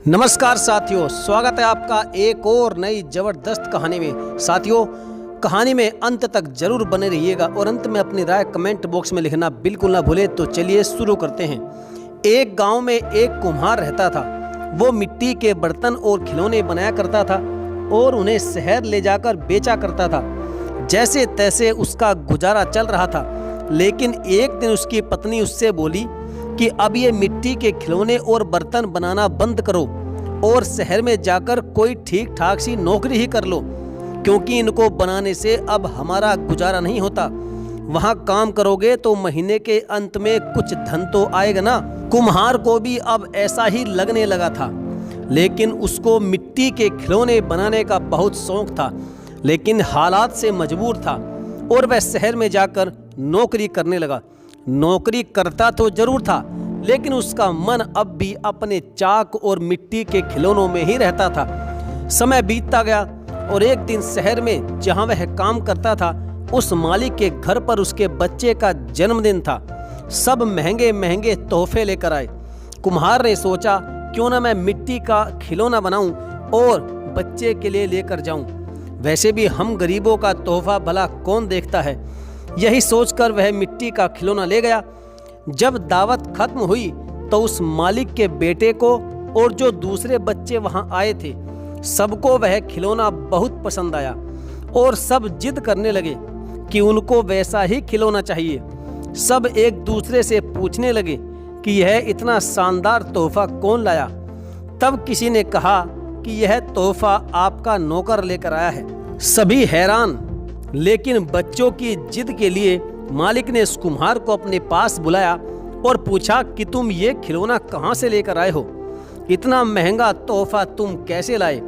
नमस्कार साथियों, स्वागत है आपका एक और नई ज़बरदस्त कहानी में। साथियों, कहानी में अंत तक जरूर बने रहिएगा और अंत में अपनी राय कमेंट बॉक्स में लिखना बिल्कुल ना भूले। तो चलिए शुरू करते हैं। एक गांव में एक कुम्हार रहता था। वो मिट्टी के बर्तन और खिलौने बनाया करता था और उन्हें शहर ले जाकर बेचा करता था। जैसे तैसे उसका गुजारा चल रहा था, लेकिन एक दिन उसकी पत्नी उससे बोली कि अब ये मिट्टी के खिलौने और बर्तन बनाना बंद करो और शहर में जाकर कोई ठीक ठाक सी नौकरी ही कर लो, क्योंकि इनको बनाने से अब हमारा गुजारा नहीं होता। वहाँ काम करोगे तो महीने के अंत में कुछ धन तो आएगा ना। कुम्हार को भी अब ऐसा ही लगने लगा था, लेकिन उसको मिट्टी के खिलौने बनाने का बहुत शौक था, लेकिन हालात से मजबूर था और वह शहर में जाकर नौकरी करने लगा। नौकरी करता तो जरूर था, लेकिन उसका मन अब भी अपने चाक और मिट्टी के खिलौनों में ही रहता था। समय बीतता गया और एक दिन शहर में जहां वह काम करता था, उस मालिक के घर पर उसके बच्चे का जन्मदिन था। सब महंगे महंगे तोहफे लेकर आए। कुम्हार ने सोचा, क्यों ना मैं मिट्टी का खिलौना बनाऊं और बच्चे के लिए लेकर जाऊं। वैसे भी हम गरीबों का तोहफा भला कौन देखता है। यही सोचकर वह मिट्टी का खिलौना ले गया। जब दावत खत्म हुई तो उस मालिक के बेटे को और जो दूसरे बच्चे वहां आए थे, सबको वह खिलौना बहुत पसंद आया और सब जिद करने लगे कि उनको वैसा ही खिलौना चाहिए। सब एक दूसरे से पूछने लगे कि यह इतना शानदार तोहफा कौन लाया। तब किसी ने कहा कि यह तोहफा आपका नौकर लेकर आया है। सभी हैरान, लेकिन बच्चों की जिद के लिए मालिक ने उस कुम्हार को अपने पास बुलाया और पूछा कि तुम ये खिलौना कहाँ से लेकर आए हो? इतना महंगा तोहफा तुम कैसे लाए?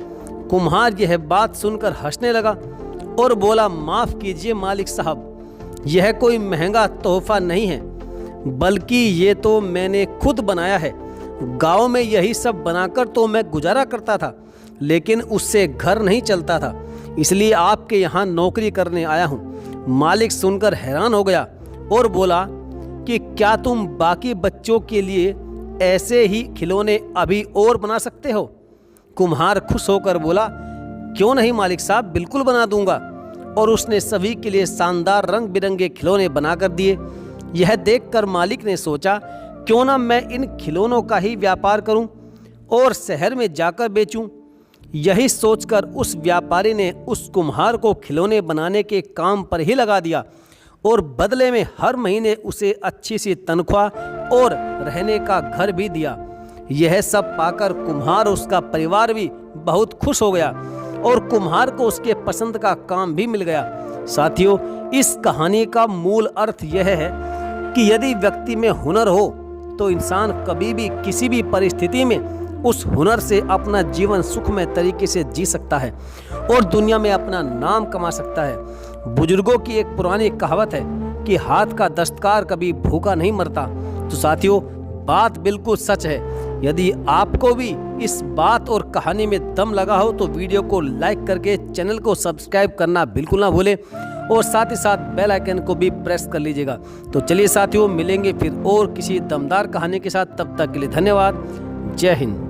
कुम्हार यह बात सुनकर हंसने लगा और बोला, माफ कीजिए मालिक साहब, यह कोई महंगा तोहफा नहीं है, बल्कि ये तो मैंने खुद बनाया है। गांव में यही सब बनाकर तो मैं गुजारा करता था, लेकिन उससे घर नहीं चलता था, इसलिए आपके यहाँ नौकरी करने आया हूँ। मालिक सुनकर हैरान हो गया और बोला कि क्या तुम बाकी बच्चों के लिए ऐसे ही खिलौने अभी और बना सकते हो? कुम्हार खुश होकर बोला, क्यों नहीं मालिक साहब, बिल्कुल बना दूंगा। और उसने सभी के लिए शानदार रंग बिरंगे खिलौने बनाकर दिए। यह देखकर मालिक ने सोचा, क्यों ना मैं इन खिलौनों का ही व्यापार करूं और शहर में जाकर बेचूं। यही सोचकर उस व्यापारी ने उस कुम्हार को खिलौने बनाने के काम पर ही लगा दिया और बदले में हर महीने उसे अच्छी सी तनख्वाह और रहने का घर भी दिया। यह सब पाकर कुम्हार और उसका परिवार भी बहुत खुश हो गया और कुम्हार को उसके पसंद का काम भी मिल गया। साथियों, इस कहानी का मूल अर्थ यह है कि यदि व्यक्ति में हुनर हो तो इंसान कभी भी किसी भी परिस्थिति में उस हुनर से अपना जीवन सुखमय तरीके से जी सकता है और दुनिया में अपना नाम कमा सकता है। बुजुर्गों की एक पुरानी कहावत है कि हाथ का दस्तकार कभी भूखा नहीं मरता। तो साथियों, बात बिल्कुल सच है। यदि आपको भी इस बात और कहानी में दम लगा हो तो वीडियो को लाइक करके चैनल को सब्सक्राइब करना बिल्कुल ना भूलें और साथ ही साथ बेल आइकन को भी प्रेस कर लीजिएगा। तो चलिए साथियों, मिलेंगे फिर और किसी दमदार कहानी के साथ। तब तक के लिए धन्यवाद। जय हिंद।